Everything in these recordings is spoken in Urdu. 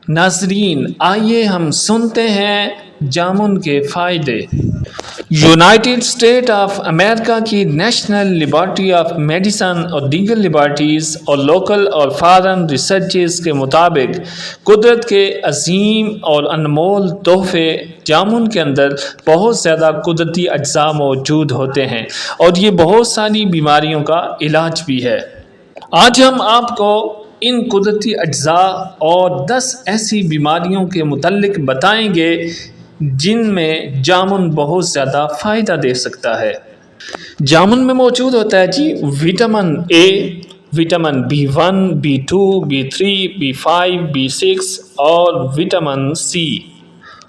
ناظرین آئیے ہم سنتے ہیں جامن کے فائدے۔ یونائٹڈ اسٹیٹ آف امریکہ کی نیشنل لیبارٹری آف میڈیسن اور دیگر لیبارٹریز اور لوکل اور فارن ریسرچز کے مطابق قدرت کے عظیم اور انمول تحفے جامن کے اندر بہت زیادہ قدرتی اجزاء موجود ہوتے ہیں اور یہ بہت ساری بیماریوں کا علاج بھی ہے۔ آج ہم آپ کو ان قدرتی اجزاء اور 10 ایسی بیماریوں کے متعلق بتائیں گے جن میں جامن بہت زیادہ فائدہ دے سکتا ہے۔ جامن میں موجود ہوتا ہے vitamin A, vitamin B1، B2، B3، B5، B6 اور وٹامن سی،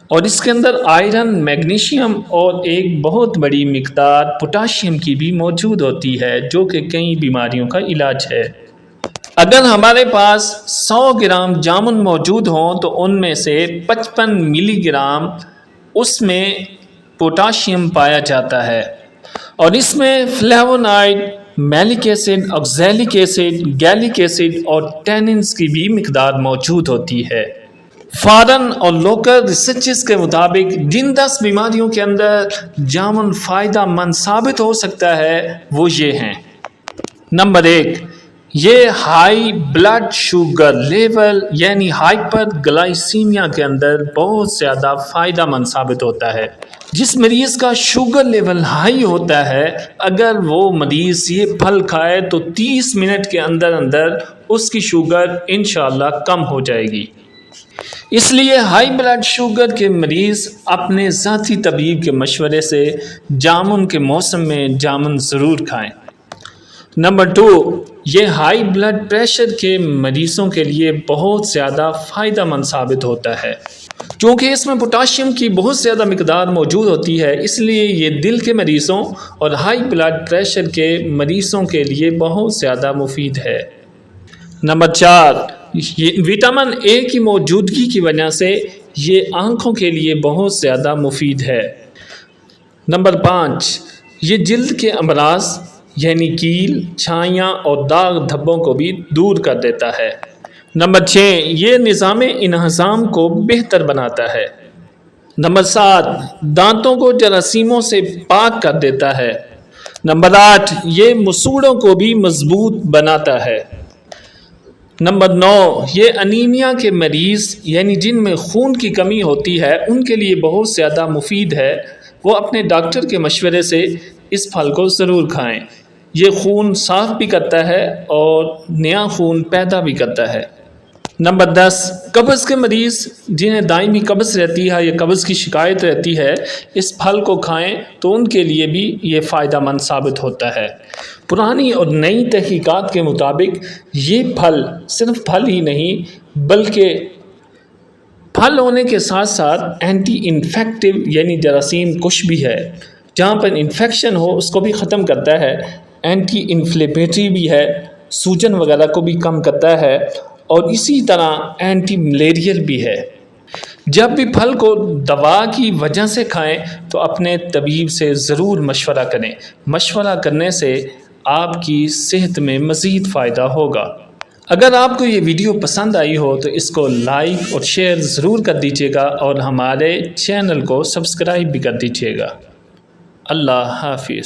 اور اس کے اندر آئرن، میگنیشیم اور ایک بہت بڑی مقدار پوٹاشیم کی بھی موجود ہوتی ہے جو کہ کئی بیماریوں کا علاج ہے۔ اگر ہمارے پاس 100 گرام جامن موجود ہوں تو ان میں سے 55 ملی گرام اس میں پوٹاشیم پایا جاتا ہے، اور اس میں flavonoid, malic acid, oxalic acid, gallic acid اور ٹیننز کی بھی مقدار موجود ہوتی ہے۔ فارن اور لوکل ریسرچز کے مطابق جن 10 بیماریوں کے اندر جامن فائدہ مند ثابت ہو سکتا ہے وہ یہ ہیں۔ نمبر 1، یہ ہائی بلڈ شوگر لیول یعنی ہائپر گلائسیمیا کے اندر بہت زیادہ فائدہ مند ثابت ہوتا ہے۔ جس مریض کا شوگر لیول ہائی ہوتا ہے، اگر وہ مریض یہ پھل کھائے تو 30 منٹ کے اندر اندر اس کی شوگر انشاءاللہ کم ہو جائے گی۔ اس لیے ہائی بلڈ شوگر کے مریض اپنے ذاتی طبیب کے مشورے سے جامن کے موسم میں جامن ضرور کھائیں۔ نمبر 2، یہ ہائی بلڈ پریشر کے مریضوں کے لیے بہت زیادہ فائدہ مند ثابت ہوتا ہے۔ کیونکہ اس میں پوٹاشیم کی بہت زیادہ مقدار موجود ہوتی ہے، اس لیے یہ دل کے مریضوں اور ہائی بلڈ پریشر کے مریضوں کے لیے بہت زیادہ مفید ہے۔ نمبر 4، وٹامن اے کی موجودگی کی وجہ سے یہ آنکھوں کے لیے بہت زیادہ مفید ہے۔ نمبر 5، یہ جلد کے امراض یعنی کیل، چھائیاں اور داغ دھبوں کو بھی دور کر دیتا ہے۔ نمبر 6، یہ نظام انہضام کو بہتر بناتا ہے۔ نمبر 7، دانتوں کو جراثیموں سے پاک کر دیتا ہے۔ نمبر 8، یہ مسوڑوں کو بھی مضبوط بناتا ہے۔ نمبر 9، یہ انیمیا کے مریض یعنی جن میں خون کی کمی ہوتی ہے ان کے لیے بہت زیادہ مفید ہے، وہ اپنے ڈاکٹر کے مشورے سے اس پھل کو ضرور کھائیں۔ یہ خون صاف بھی کرتا ہے اور نیا خون پیدا بھی کرتا ہے۔ نمبر 10، قبض کے مریض جنہیں دائمی قبض رہتی ہے یا قبض کی شکایت رہتی ہے، اس پھل کو کھائیں تو ان کے لیے بھی یہ فائدہ مند ثابت ہوتا ہے۔ پرانی اور نئی تحقیقات کے مطابق یہ پھل صرف پھل ہی نہیں بلکہ پھل ہونے کے ساتھ ساتھ اینٹی انفیکٹو یعنی جراثیم کش بھی ہے۔ جہاں پر انفیکشن ہو اس کو بھی ختم کرتا ہے، اینٹی انفلیمیٹری بھی ہے، سوجن وغیرہ کو بھی کم کرتا ہے، اور اسی طرح اینٹی ملیریل بھی ہے۔ جب بھی پھل کو دوا کی وجہ سے کھائیں تو اپنے طبیب سے ضرور مشورہ کریں۔ مشورہ کرنے سے آپ کی صحت میں مزید فائدہ ہوگا۔ اگر آپ کو یہ ویڈیو پسند آئی ہو تو اس کو لائک اور شیئر ضرور کر دیجیے گا اور ہمارے چینل کو سبسکرائب بھی کر دیجیے گا۔ اللہ حافظ۔